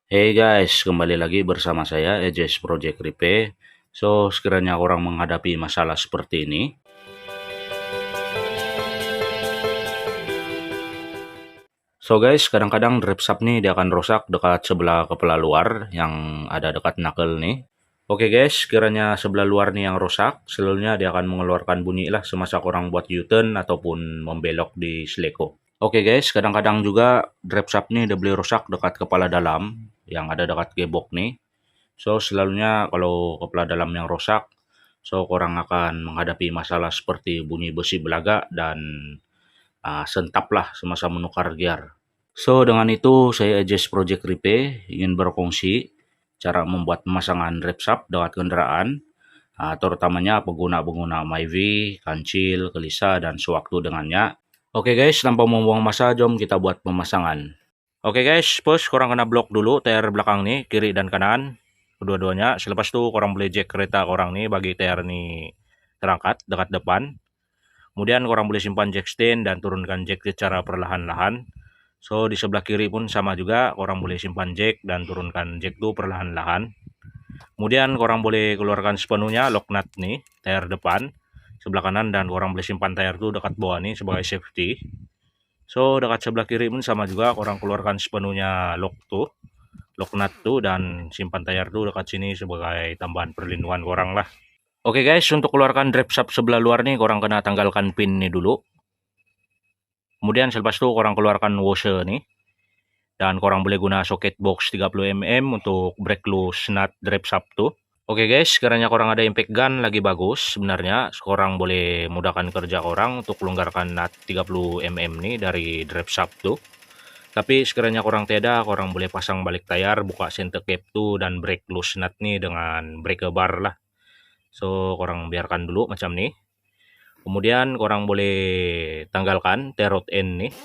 Hey guys, kembali lagi bersama saya Ejes Project Repair. So, sekiranya orang menghadapi masalah seperti ini, guys, kadang-kadang drip shaft nih dia akan rusak dekat sebelah kepala luar yang ada dekat knuckle nih. Oke guys, sekiranya sebelah luar nih yang rusak, selalunya dia akan mengeluarkan bunyi lah semasa orang buat U-turn ataupun membelok di seleko. Oke guys, kadang-kadang juga drip shaft nih dia boleh rusak dekat kepala dalam yang ada dekat gebok nih. So, selalunya kalau kepala dalam yang rusak, so orang akan menghadapi masalah seperti bunyi besi belaga dan sentap lah semasa menukar gear. So, dengan itu saya Adjust Project Repair ingin berkongsi cara membuat pemasangan rep shaft dekat kendaraan, terutamanya pengguna-pengguna Myvi, Kancil, Kelisa, dan sewaktu dengannya. Oke guys, tanpa membuang masa, jom kita buat pemasangan. Oke guys, first korang kena blok dulu tayar belakang nih, kiri dan kanan, kedua-duanya. Selepas itu korang boleh jack kereta korang nih bagi tayar nih terangkat dekat depan. Kemudian korang boleh simpan jack stand dan turunkan jack secara perlahan-lahan. So di sebelah kiri pun sama juga, korang boleh simpan jack dan turunkan jack tuh perlahan-lahan. Kemudian korang boleh keluarkan sepenuhnya lock nut nih, tayar depan sebelah kanan, dan korang boleh simpan tayar tuh dekat bawah nih sebagai safety. So dekat sebelah kiri pun sama juga, korang keluarkan sepenuhnya lock nut tuh dan simpan tayar tuh dekat sini sebagai tambahan perlindungan korang lah. Oke guys, untuk keluarkan drip shaft sebelah luar nih, korang kena tanggalkan pin nih dulu. Kemudian selepas itu korang keluarkan washer nih. Dan korang boleh guna socket box 30 mm untuk break loose nut drip shaft tuh. Oke guys, sekiranya korang ada impact gun lagi bagus, sebenarnya korang boleh mudahkan kerja korang untuk longgarkan nut 30 mm nih dari drip shaft tuh. Tapi sekiranya korang tiada, korang boleh pasang balik tayar, buka center cap tuh, dan break loose nut nih dengan breaker bar lah. So, korang biarkan dulu macam nih. Kemudian korang boleh tanggalkan T-rod end nih.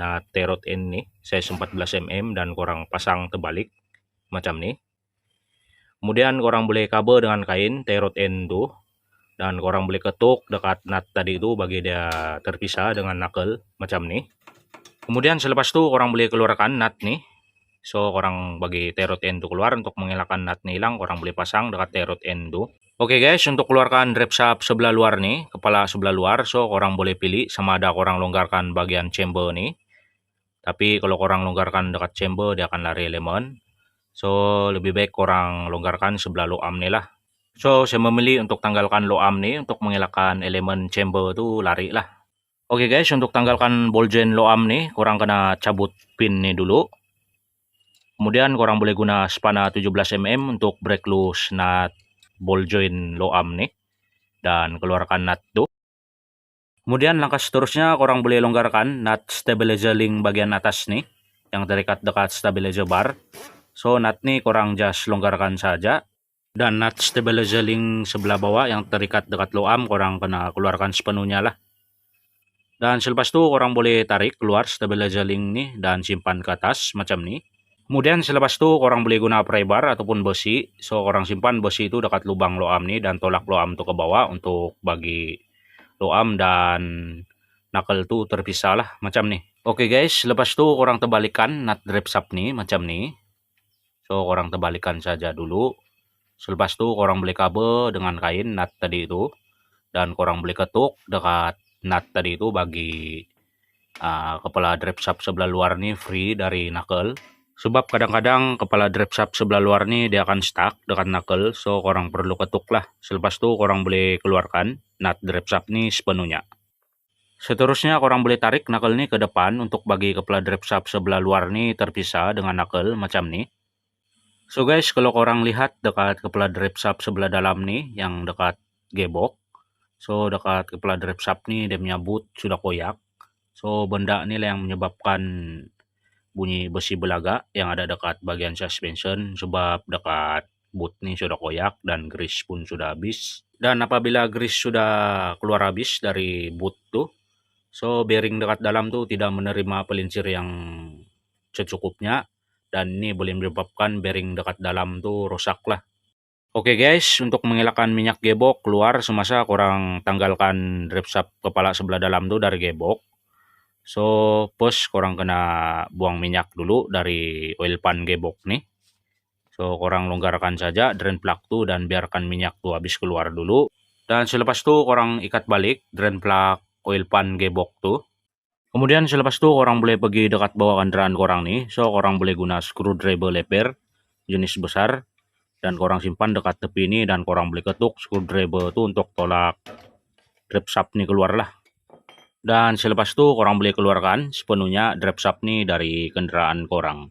Nah, T-rod end nih, size 14 mm, dan korang pasang terbalik macam nih. Kemudian korang boleh cover dengan kain T-rod end tuh, dan korang boleh ketuk dekat nut tadi itu bagi dia terpisah dengan knuckle macam nih. Kemudian selepas itu korang boleh keluarkan nut nih. So, korang bagi T-rod end itu keluar, untuk mengelakkan nut nih hilang, korang boleh pasang dekat T-rod end itu. Oke guys, untuk keluarkan drip shaft sebelah luar nih, kepala sebelah luar, so korang boleh pilih sama ada korang longgarkan bagian chamber nih. Tapi kalau korang longgarkan dekat chamber, dia akan lari elemen. So, lebih baik korang longgarkan sebelah low arm nih lah. So, saya memilih untuk tanggalkan low arm nih untuk mengelakkan elemen chamber tu lari lah. Oke guys, untuk tanggalkan ball joint low arm nih, korang kena cabut pin nih dulu. Kemudian korang boleh guna spana 17 mm untuk break loose nut ball joint low arm nih, dan keluarkan nut tuh. Kemudian langkah seterusnya, korang boleh longgarkan nut stabilizer link bagian atas nih, yang terikat dekat stabilizer bar. So, nut nih korang just longgarkan saja. Dan nut stabilizer link sebelah bawah yang terikat dekat low arm, korang kena keluarkan sepenuhnya lah. Dan selepas itu korang boleh tarik keluar stabilizer link nih dan simpan ke atas macam nih. Kemudian selepas itu korang boleh guna pry bar ataupun besi. So, korang simpan besi itu dekat lubang low arm nih dan tolak low arm itu ke bawah untuk bagi low arm dan knuckle tuh terpisah lah macam nih. Oke guys, lepas itu korang terbalikan nut drip shaft nih macam nih. So, korang terbalikan saja dulu. Selepas itu korang boleh cover dengan kain nut tadi itu, dan korang boleh ketuk dekat nut tadi itu bagi kepala drip shaft sebelah luar nih free dari knuckle. Sebab kadang-kadang kepala drip shaft sebelah luar nih dia akan stuck dekat knuckle, so korang perlu ketuk lah. Selepas itu korang boleh keluarkan nut drip shaft nih sepenuhnya. Seterusnya korang boleh tarik knuckle nih ke depan untuk bagi kepala drip shaft sebelah luar nih terpisah dengan knuckle macam nih. So guys, kalau korang lihat dekat kepala drip shaft sebelah dalam nih yang dekat gebok, so dekat kepala drip shaft nih dia punya boot sudah koyak. So benda ni lah yang menyebabkan bunyi besi belaga yang ada dekat bagian suspension, sebab dekat boot ni sudah koyak dan grease pun sudah habis. Dan apabila grease sudah keluar habis dari boot tu, so bearing dekat dalam tu tidak menerima pelincir yang secukupnya, dan ini boleh menyebabkan bearing dekat dalam tu rosak lah. Oke guys, untuk mengelakkan minyak gebok keluar semasa korang tanggalkan drip shaft kepala sebelah dalam tu dari gebok, so first korang kena buang minyak dulu dari oil pan gebok nih. So korang longgarkan saja drain plug tuh dan biarkan minyak tuh habis keluar dulu. Dan selepas tuh korang ikat balik drain plug oil pan gebok tuh. Kemudian selepas itu orang boleh pergi dekat bawah kendaraan korang nih. So orang boleh guna screwdriver leper jenis besar dan korang simpan dekat tepi ini dan korang boleh ketuk screwdriver itu untuk tolak drip shaft nih keluar lah. Dan selepas itu korang boleh keluarkan sepenuhnya drip shaft nih dari kendaraan korang.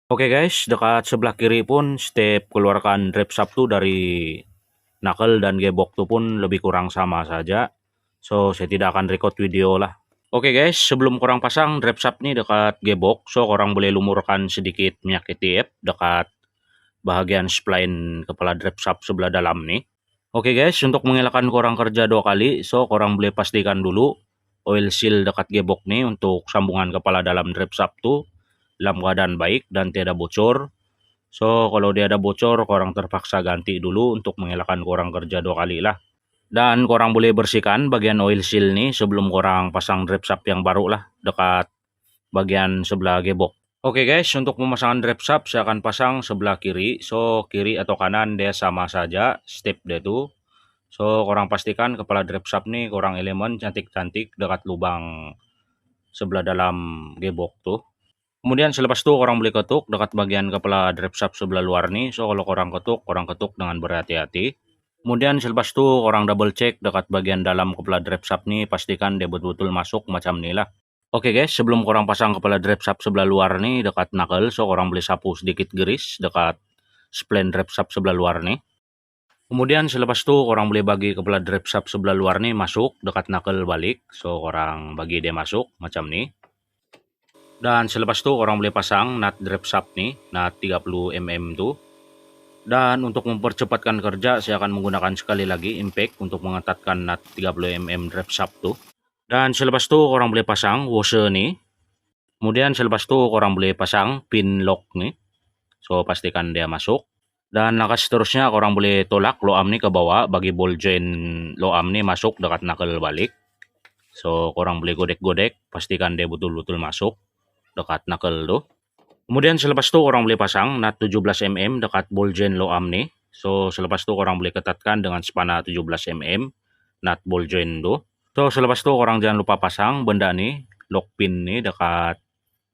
Oke guys, dekat sebelah kiri pun step keluarkan drip shaft tuh dari knuckle dan gebok tuh pun lebih kurang sama saja. So saya tidak akan record video lah. Oke guys, sebelum korang pasang drip shaft nih dekat gebok, so korang boleh lumurkan sedikit minyak ETF dekat bahagian spline kepala drip shaft sebelah dalam nih. Oke guys, untuk mengelakkan korang kerja 2 kali, so korang boleh pastikan dulu oil seal dekat gebok nih untuk sambungan kepala dalam drip shaft tuh dalam keadaan baik dan tidak bocor. So kalau dia ada bocor, korang terpaksa ganti dulu untuk mengelakkan korang kerja 2 kali lah. Dan korang boleh bersihkan bagian oil seal nih sebelum korang pasang drip shaft yang baru lah dekat bagian sebelah gebok. Oke guys, untuk pemasangan drip shaft saya akan pasang sebelah kiri. So kiri atau kanan dia sama saja step dia tuh. So korang pastikan kepala drip shaft nih korang elemen cantik-cantik dekat lubang sebelah dalam gebok tuh. Kemudian selepas itu korang boleh ketuk dekat bagian kepala drip shaft sebelah luar nih. So kalau korang ketuk dengan berhati-hati. Kemudian selepas itu orang double check dekat bagian dalam kepala drip shaft nih, pastikan dia betul-betul masuk macam ni lah. Oke guys, sebelum korang pasang kepala drip shaft sebelah luar nih dekat knuckle, so korang boleh sapu sedikit grease dekat spline drip shaft sebelah luar nih. Kemudian selepas itu korang boleh bagi kepala drip shaft sebelah luar nih masuk dekat knuckle balik, so korang bagi dia masuk macam ni. Dan selepas itu korang boleh pasang nut drip shaft nih, nut 30 mm tuh. Dan untuk mempercepatkan kerja, saya akan menggunakan sekali lagi impact untuk mengetatkan nut 30 mm drip shaft tuh. Dan selepas itu orang boleh pasang washer nih. Kemudian selepas itu orang boleh pasang pin lock nih. So pastikan dia masuk. Dan langkah seterusnya orang boleh tolak low arm nih ke bawah bagi ball joint low arm nih masuk dekat knuckle balik. So orang boleh godek-godek, pastikan dia betul-betul masuk dekat knuckle tuh. Kemudian selepas itu orang boleh pasang nut 17 mm dekat ball joint low arm nih. So selepas itu orang boleh ketatkan dengan spana 17 mm nut ball joint tuh. So selepas itu orang jangan lupa pasang benda nih lock pin nih dekat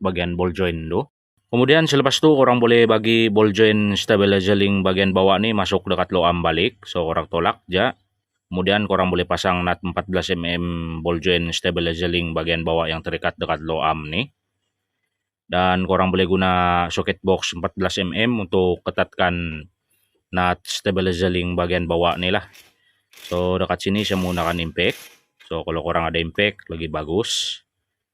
bagian ball joint tuh. Kemudian selepas itu orang boleh bagi ball joint stabilizer link bagian bawah nih masuk dekat low arm balik. So orang tolak aja. Kemudian korang boleh pasang nut 14 mm ball joint stabilizer link bagian bawah yang terikat dekat low arm nih. Dan korang boleh guna socket box 14 mm untuk ketatkan nut stabilizer link bagian bawah nih lah. So dekat sini saya menggunakan impact. So kalau korang ada impact lagi bagus.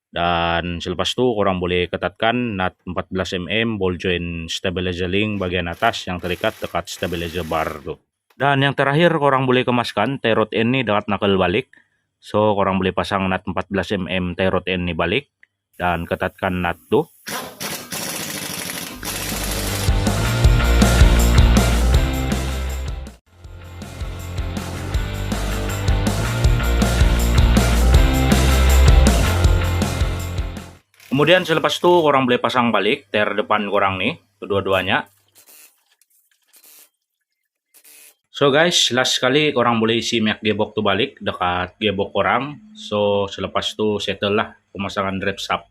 Dan selepas itu korang boleh ketatkan nut 14 mm ball joint stabilizer link bagian atas yang terikat dekat stabilizer bar tuh. Dan yang terakhir korang boleh kemaskan tie rod end nih dekat knuckle balik. So korang boleh pasang nut 14 mm tie rod end nih balik dan ketatkan nut tuh. Kemudian selepas itu korang boleh pasang balik tire depan korang nih, kedua-duanya. So guys, last sekali korang boleh isi minyak gebok tuh balik dekat gebok korang. So selepas itu settle lah pemasangan drip shaft.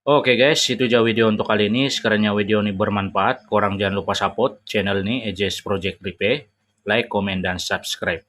Oke guys, itu aja video untuk kali ini. Sekiranya video ini bermanfaat, korang jangan lupa support channel ini EJS Project Repair, like, comment, dan subscribe.